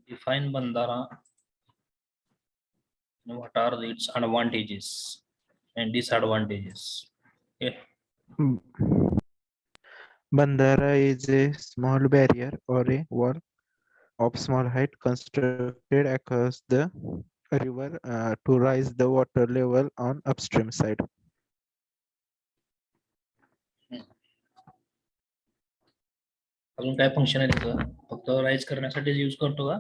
Define Bandara. What are its advantages and disadvantages? Okay. Bandara is a small barrier or a wall of small height constructed across the river to rise the water level on upstream side. अजून काय function आहे त्याचं? फक्त rise करण्यासाठी use करतो का?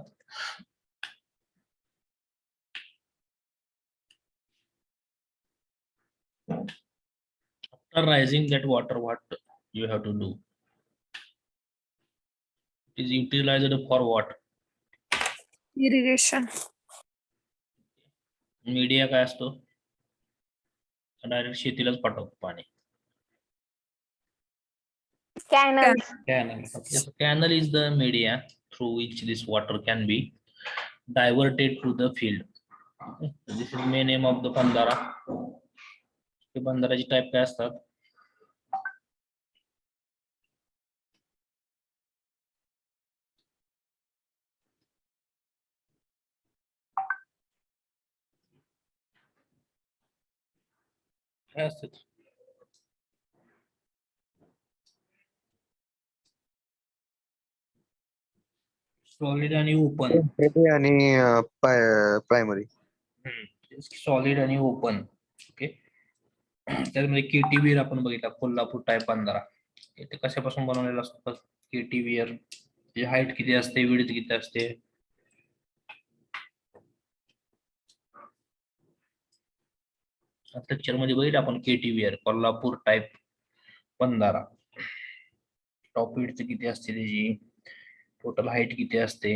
After rising that water, what you have to do? It is utilized for what? Irrigation. Media काय असतो? डायरेक्ट शेतीलाच पाठवतो पाणी. Canals. Canal is the media through which this water can be diverted to the field. This is the main aim of the Bandara. हे बंधाराची type काय असतात? काय असतात? सॉलिड आणि ओपन. आणि प्रायमरी. सॉलिड आणि ओपन. ओके. त्यामध्ये केटीव्हीर आपण बघितला, कोल्हापूर टाइप बंधारा. ते कशापासून बनवलेला असतो? केटीव्हीर. त्याची हाईट किती असते, विड्थ किती असते? लेक्चर मध्ये बघितलं आपण केटीव्हीर, कोल्हापूर टाइप बंधारा. टॉप विड्थ किती असते त्याची, टोटल हाईट किती असते?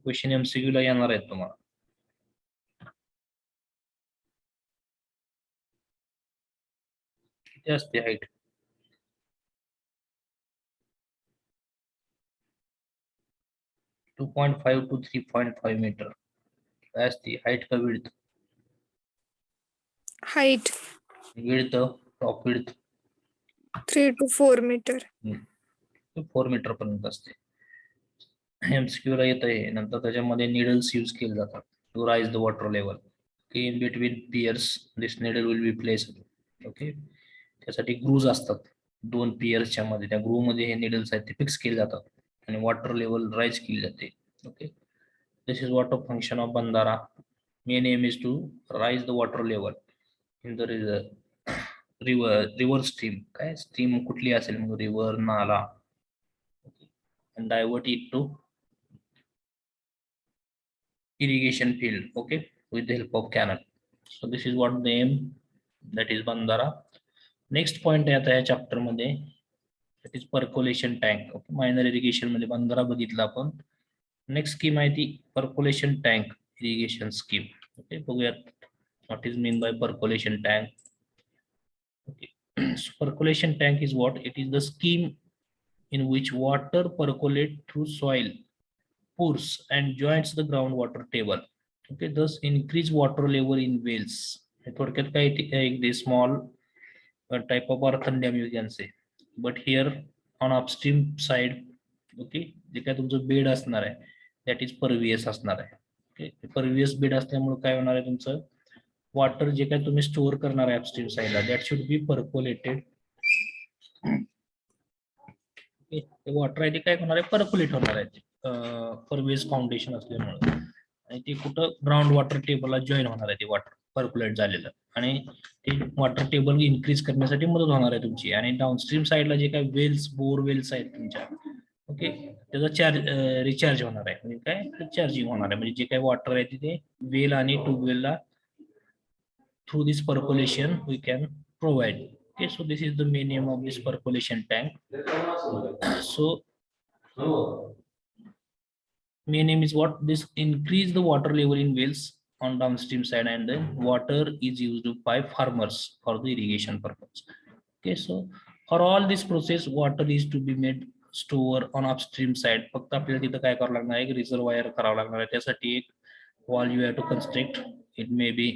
क्वेश्चन एमसीक्यू ला येणार आहेत तुम्हाला. किती असते हाईट? To 2.5 to 3.5 metre. काय असते हाईट का width? Height. Width, top width 3 to 4 meter. 4 metre पर्यंत असते. एमसीक्यू ला येत आहे. नंतर त्याच्यामध्ये निडल्स यूज केले जातात to rise the water level. In between piers this needle will be placed. Okay. त्यासाठी ग्रूज असतात 2 पियर्सच्या मध्ये. त्या ग्रूव मध्ये हे निडल्स आहेत ते फिक्स केले जातात आणि वॉटर लेवल राइज केली जाते. Okay. This is water function of bandhara. Main aim is to rise the water level in the river stream. काय स्ट्रीम कुठली असेल मग रिव्हर, नाला, and divert it to irrigation field, okay, with the help of canal. So this is what the aim, that is Bandara. Next point आहे आता या chapter मध्ये, that is percolation tank. Okay, minor irrigation मध्ये बंधारा बघितला आपण. Next scheme आहे ती percolation tank irrigation scheme. Okay, बघूयात what is mean by percolation tank. Okay. So percolation tank is what? It is the scheme in which water percolate through soil pores and joins the groundwater table. Okay, thus increase water level in wells. थोडक्यात काय एक small type of earthen dam you can say, but here on upstream side, okay, जे काय तुमचं bed असणार आहे that is pervious असणार आहे. Okay, pervious bed असल्यामुळे काय होणार आहे, तुमचं वॉटर जे काय तुम्ही स्टोअर करणार आहे अपस्ट्रीम साईडला that should be percolated. ते वॉटर आहे ते काय होणार आहे, पर्क्युलेट होणार आहे परवेज फाउंडेशन असल्यामुळे, आणि ते कुठं ग्राउंड वॉटर टेबलला जॉईन होणार आहे ते वॉटर पर्क्युलेट झालेलं, आणि ते वॉटर टेबल इन्क्रीज करण्यासाठी मदत होणार आहे तुमची. आणि डाऊनस्ट्रीम साईडला जे काय वेल्स, बोर वेल्स आहेत तुमच्या, ओके, त्याचा रिचार्ज होणार आहे, म्हणजे काय चार्जिंग होणार आहे, म्हणजे जे काय वॉटर आहे ते वेल आणि ट्यूबवेलला through this percolation we can provide. Okay, so this is the main aim of this percolation tank. So main aim is what? This increase the water level in wells on downstream side, and then water is used by farmers for the irrigation purpose. Okay, so for all this process water is to be made store on upstream side. फक्त आपल्याला तिथं काय करावं लागणार आहे, एक reservoir करावं लागणार आहे. त्यासाठी एक wall you have to construct. It may be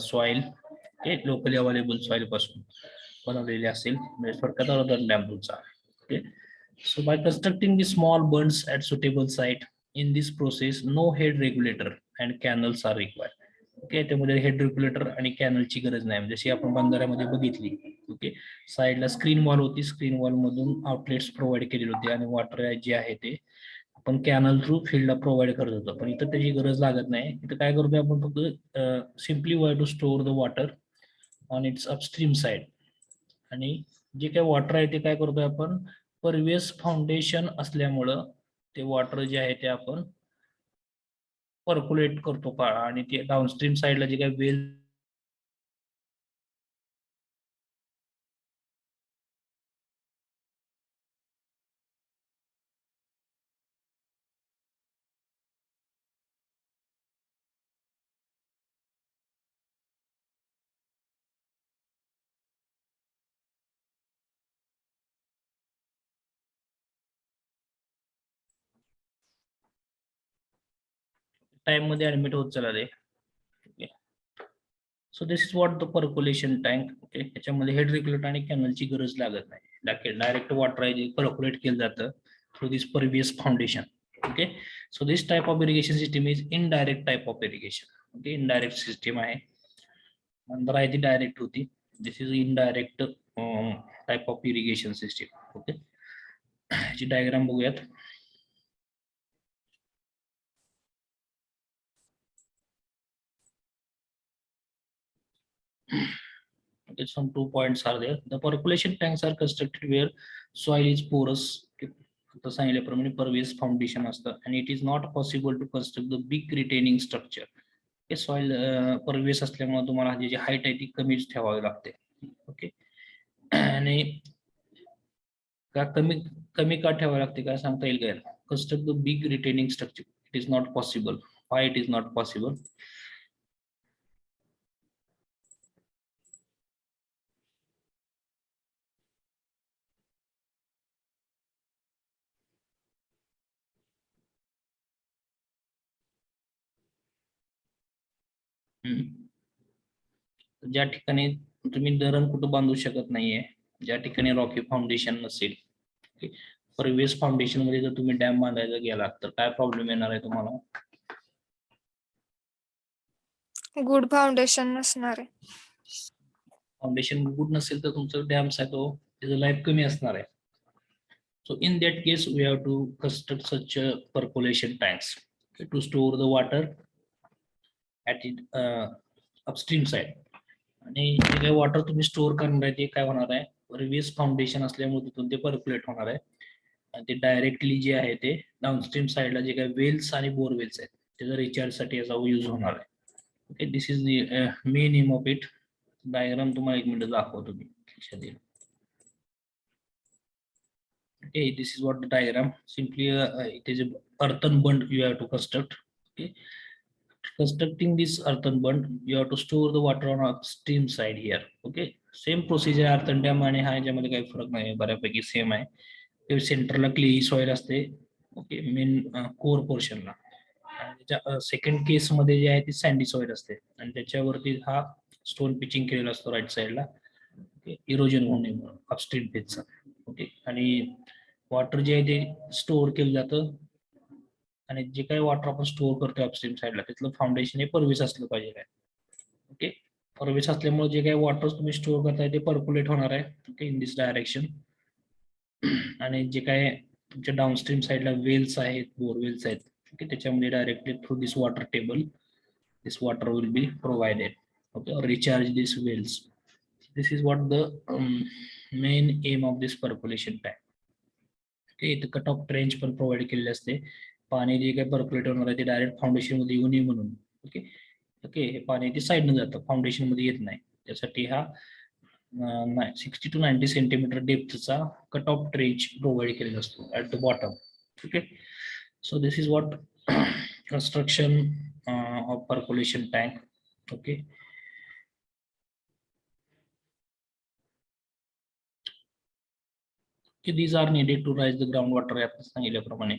soil, okay, locally available soil पासून. बनवलेली असेल म्हणजे थोडक्यात अर्धन डॅम तुमचा. Okay, so by constructing the small bunds at suitable site in this process no head regulator and canals are required. Okay, त्यामध्ये head regulator आणि कॅनलची गरज नाही, जशी आपण बंधाऱ्यामध्ये बघितली. ओके, साईडला स्क्रीन वॉल होती, स्क्रीन वॉल मधून आउटलेट्स प्रोव्हाइड केलेले होते आणि वॉटर जे आहे ते आपण कॅनल थ्रू फील्डला प्रोव्हाइड करत होतो. पण इथं त्याची गरज लागत नाही. इथं काय करतोय आपण फक्त simply why to store the water on its upstream side. आणि जे काही वॉटर आहे ते काय करतोय आपण परवियस फाउंडेशन असल्यामुळं ते वॉटर जे आहे ते आपण पर्क्युलेट करतो का आणि ते डाऊनस्ट्रीम साईडला जे काही वेल टाइम मध्ये ऍडमिट होत चालले. सो this is what the percolation tank. Okay, त्याच्यामध्ये हेड रेग्युलेटर आणि कॅनलची गरज लागत नाही. डायरेक्ट वॉटर आहे जे पर्क्युलेट केलं जातं through this pervious foundation. Okay, so this type of irrigation system is indirect type of irrigation. Okay, indirect system आहे. नंतर आहे ती डायरेक्ट होती. This is indirect type of irrigation system. Okay, ह्याची diagram बघूयात. Okay, some 2 points are there. The percolation tanks are constructed where soil is porous. आता सांगितल्याप्रमाणे pervious foundation असतं आणि it is not possible to construct the big retaining structure. हे soil pervious असल्यामुळे तुम्हाला जी height आहे ती कमीच ठेवावी लागते. ओके, आणि का कमी कमी का ठेवावी लागते काय सांगता येईल काय? Construct the big retaining structure it is not possible. Why it is not possible? ज्या ठिकाणी तुम्ही धरण कुठं बांधू शकत नाहीये, ज्या ठिकाणी रॉकी फाउंडेशन नसेल, परवियस फाउंडेशन मध्ये जर तुम्ही डॅम बांधायला गेलात तर काय प्रॉब्लेम येणार आहे तुम्हाला? गुड फाउंडेशन नसणार आहे. फाउंडेशन गुड नसेल तर तुमचं डॅम्स आहे तो त्याचं लाईफ कमी असणार आहे. So in that case, we have to construct such percolation tanks to store the water at it upstream side. आणि जे काही वॉटर तुम्ही स्टोअर करणार आहे ते काय होणार आहे परवियस फाउंडेशन असल्यामुळे तिथून ते पर्क्युलेट होणार आहे आणि ते डायरेक्टली जे आहे ते डाऊनस्ट्रीम साईडला जे काही वेल्स आणि बोरवेल्स आहेत त्याचा रिचार्ज साठी याचा यूज होणार आहे. Okay, this is the main aim of it. Diagram तुम्हाला 1 मिनिट दाखवतो मी लक्षात येईल. Okay, this is what the diagram. Simply, it is a earthen bund you have to construct. Okay, constructing this earthen bund, you have to store the water on upstream side here. Okay, same procedure earthen dam आणि हा याच्यामध्ये काही फरक नाही, बऱ्यापैकी same आहे. ते सेंटरला क्ले सॉइल असते. ओके, मेन कोर पोर्शनला. त्याच्या सेकंड केस मध्ये जे आहे ती सँडी सॉइल असते आणि त्याच्यावरती हा स्टोन पिचिंग केलेला असतो राईट साइडला. ओके, इरोजन होऊ नये म्हणून अपस्ट्रीम फेजचा. ओके, आणि वॉटर जे आहे ते स्टोअर केलं जातं आणि जे काही वॉटर आपण स्टोअर करतो अपस्ट्रीम साईडला तिथलं फाउंडेशन हे परविस असलं पाहिजे. ओके, परविस असल्यामुळे जे काही वॉटर तुम्ही स्टोअर करताय ते पर्क्युलेट होणार आहे. Okay, in this direction. आणि जे काय तुमच्या डाऊनस्ट्रीम साईडला वेल्स आहेत, बोरवेल्स आहेत, ओके, त्याच्यामध्ये directly through this water table this water will be provided. Okay, recharge this wells. This is what the main aim of this percolation tank. इथं cut off trench पण provide केलेले असते. पाणी जे काही percolate होणार आहे ते डायरेक्ट फाउंडेशन मध्ये येऊ नये म्हणून. ओके ओके, हे पाणी ते साईडनं जातं, फाउंडेशन मध्ये येत नाही. त्यासाठी हा 60 to 90 सेंटीमीटर डेप्थचा कट ऑफ ट्रेंच प्रोव्हाइड केलेला असतो at the bottom. Okay, so this is what construction of percolation tank. Okay, these are needed to rise the ground water आपण सांगितल्याप्रमाणे.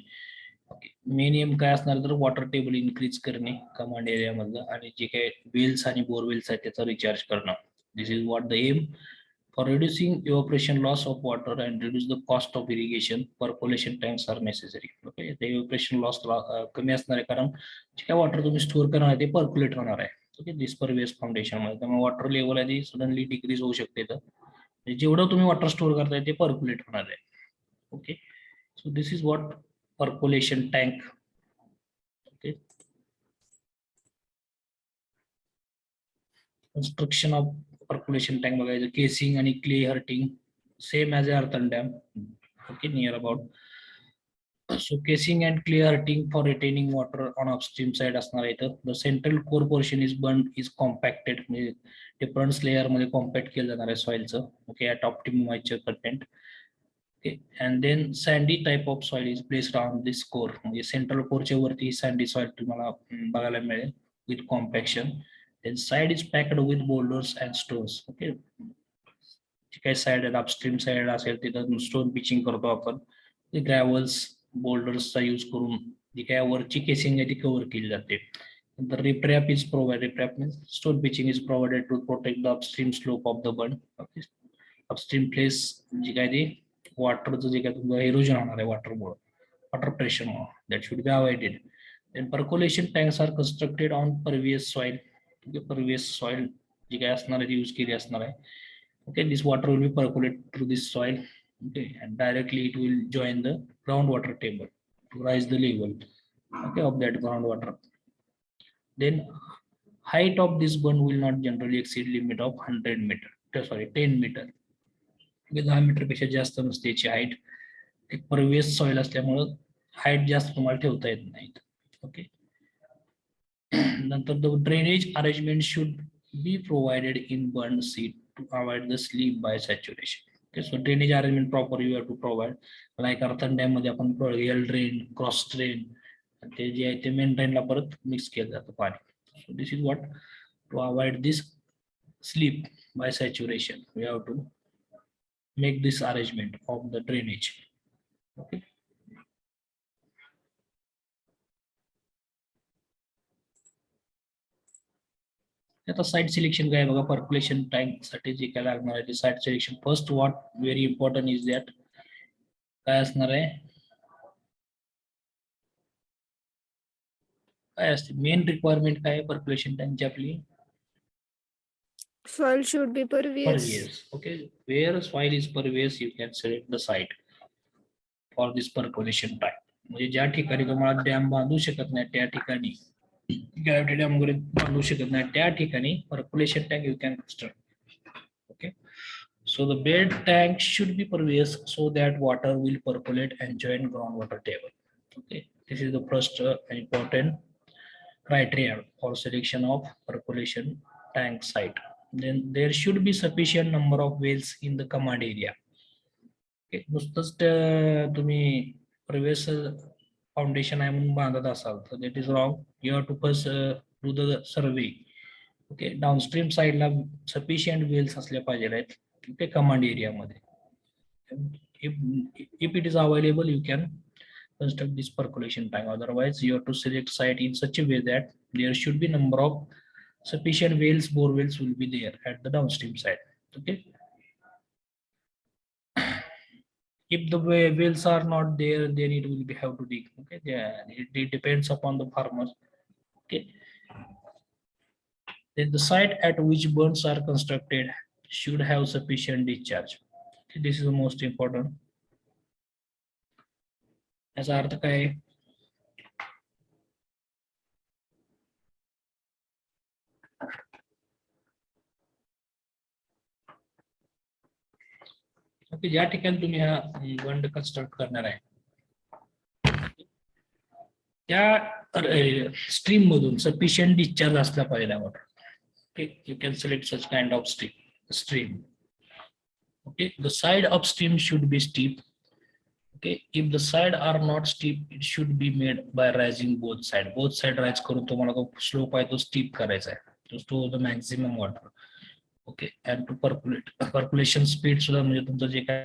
ओके, मेन एम काय असणार तर वॉटर टेबल इन्क्रीज करणे command area मधलं आणि जे काही वेल्स आणि बोरवेल्स आहेत त्याचा रिचार्ज करणं. This is what the aim For reducing evaporation loss of water and reduce the cost of irrigation, percolation tanks are necessary. Okay, the evaporation loss कमी असणार आहे कारण जे काय वॉटर तुम्ही स्टोअर करणार आहे ते पर्क्युलेट होणार आहे. ओके, दिस परवियस फाउंडेशन मध्ये त्यामुळे वॉटर लेवल आहे ती सडनली डिक्रीज होऊ शकते. तर जेवढं तुम्ही वॉटर स्टोअर करताय ते पर्क्युलेट होणार आहे. Okay, so this is what percolation tank. Okay, construction of percolation tank बघायचं, केसिंग आणि clay hurting same as earthen dam. Okay, near about. So casing and clay hurting for retaining water on upstream side असणार आहे. The central core portion is burned is compacted, म्हणजे different layer मध्ये compact केलं जाणार आहे सॉइलचं. Okay, at optimum moisture content. Okay, and then sandy type of soil is placed on this core, म्हणजे central कोरच्या वरती sandy soil तुम्हाला बघायला मिळेल with compaction. Then side is packed with boulders and stones. Okay, जे काही side upstream side असेल तिथं stone pitching करतो आपण. ग्रॅव्हल्स बोल्डर्सचा यूज करून जी काय वरची केसिंग आहे ती कव्हर केली जाते. नंतर riprap is provided. Riprap means stone pitching is provided to protect the upstream slope of the bund. Upstream place जी काय ती वॉटरचं जे काय तुमचं एरोजन होणार आहे वॉटरमुळे, वॉटर प्रेशरमुळे, that should be avoided. Then percolation tanks are constructed on pervious soil. Pervious soil जी काय असणार आहे ती यूज केली असणार आहे. Okay, this water will be percolated through this soil. Okay, and directly it will join the groundwater table to rise the level, okay, of that groundwater. Then height of this bund will not generally exceed limit of 100 meter. Sorry, 10 meter. 10 metre पेक्षा जास्त नसते याची height. एक pervious soil असल्यामुळं height जास्त तुम्हाला ठेवता येत नाहीत. ओके, नंतर the drainage arrangement should be provided in bund seat to avoid the sleep by saturation. Okay, so drainage arrangement proper you have to provide. Like earthen dam मध्ये आपण L drain, cross drain ते जे आहे ते main ड्रेनला परत mix केलं जातं पाणी. So this is what to avoid this sleep by saturation we have to make this arrangement of the drainage. Okay. आता साइट सिलेक्शन काय बघा, पर्क्युलेशन टँक साठी जे काय लागणार आहे ते site selection. First what very important is that काय असणार आहे, काय असते मेन रिक्वायरमेंट काय पर्क्युलेशन टँकची आपली, Soil should be pervious. pervious. Okay, where soil is pervious you can select the site for this percolation tank. म्हणजे ज्या ठिकाणी तुम्हाला डॅम बांधू शकत नाही त्या ठिकाणी, ग्रॅव्हिटी डॅम वगैरे बांधू शकत नाही त्या ठिकाणी percolation tank you can construct. Okay, so the bed tank should be pervious so that water will percolate and join groundwater table. Okay, this is the first important criteria for selection of percolation tank site. Then there should be sufficient number of wells in the command area. Okay, नुसतंच तुम्ही pervious foundation आहे म्हणून बांधत असाल तर that is wrong. You have to first do the survey. Okay, downstream साइडला sufficient wells असल्या पाहिजे आहेत ते कमांड एरियामध्ये. If it is available, you can construct this percolation tank. Otherwise, you have to select site in such a way that there should be number of sufficient wells, bore wells will be there at the downstream side. Okay. If the wells are not there, then it will be have to dig. Okay, yeah, it depends upon the farmer. Okay. Then the site at which bunds are constructed should have sufficient discharge. Okay, this is the most important. याचा अर्थ काय आहे? Okay, ज्या ठिकाणी तुम्ही हा बंड construct करणार आहे त्या स्ट्रीम मधून सफिशियंट डिस्चार्ज असला पाहिजे water. Okay, you can select such kind of stream. Okay, the side upstream should be steep. Okay, if the side are not steep, it should be made by rising both side. Both side rise करून तुम्हाला तो slope आहे तो steep करायचा आहे to store the maximum water. Okay, and to percolate. Percolation speed सुद्धा म्हणजे तुमचं जे काय